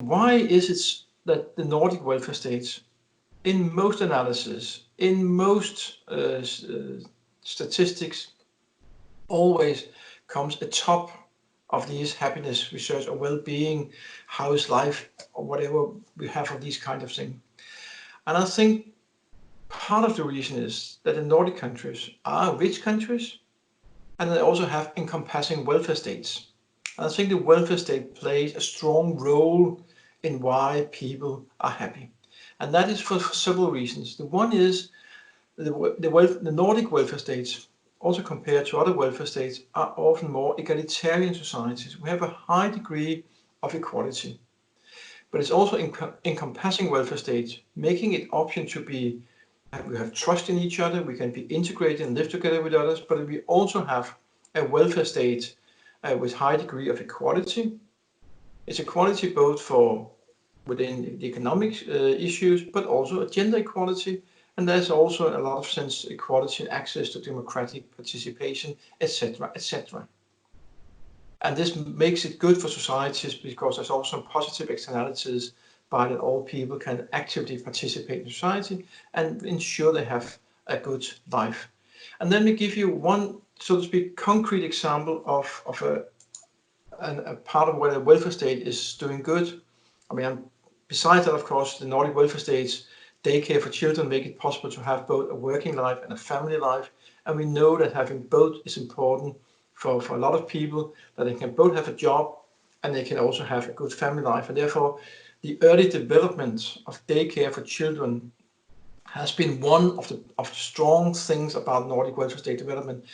why is it that the Nordic welfare states, in most analysis, in most statistics, always comes atop of these happiness research or well-being, how is life, or whatever we have of these kind of things. And I think part of the reason is that the Nordic countries are rich countries, and they also have encompassing welfare states. And I think the welfare state plays a strong role in why people are happy. And that is for several reasons. The one is the Nordic welfare states, also compared to other welfare states, are often more egalitarian societies. We have a high degree of equality. But it's also encompassing welfare states, making it option to be, we have trust in each other, we can be integrated and live together with others, but we also have a welfare state with high degree of equality. It's equality both for within the economic issues, but also gender equality. And there's also a lot of sense equality and access to democratic participation, etc., etc. And this makes it good for societies because there's also positive externalities by that all people can actively participate in society and ensure they have a good life. And let me give you one, so to speak, concrete example of a part of where the welfare state is doing good. I mean, besides that, of course, the Nordic welfare states, daycare for children make it possible to have both a working life and a family life. And we know that having both is important for a lot of people, that they can both have a job and they can also have a good family life. And therefore, the early development of daycare for children has been one of the strong things about Nordic welfare state development.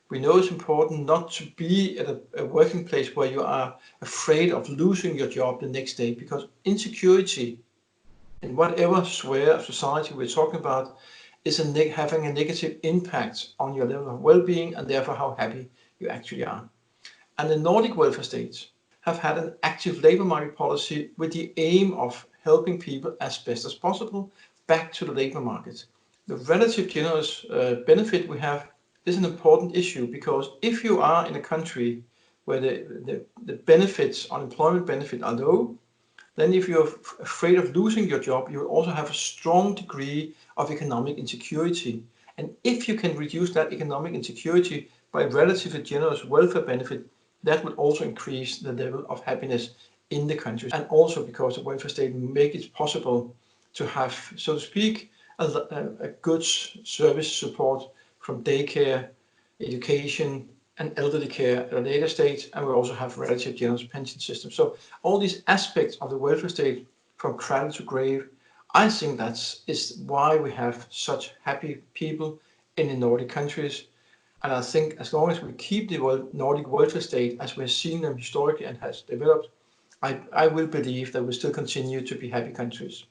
We know it's important not to be at a working place where you are afraid of losing your job the next day, because insecurity in whatever sphere of society we're talking about is having a negative impact on your level of well-being and therefore how happy you actually are. And the Nordic welfare states have had an active labor market policy with the aim of helping people as best as possible back to the labor market. The relative generous benefit we have is an important issue, because if you are in a country where the benefits, unemployment benefit, are low, then if you're afraid of losing your job, you will also have a strong degree of economic insecurity. And if you can reduce that economic insecurity by relatively generous welfare benefit, that would also increase the level of happiness in the countries. And also because the welfare state make it possible to have, so to speak, a good service support from daycare, education, and elderly care at a later stage, and we also have relative generous pension system. So all these aspects of the welfare state, from cradle to grave, I think is why we have such happy people in the Nordic countries. And I think as long as we keep the Nordic welfare state as we've seen them historically and has developed, I will believe that we'll still continue to be happy countries.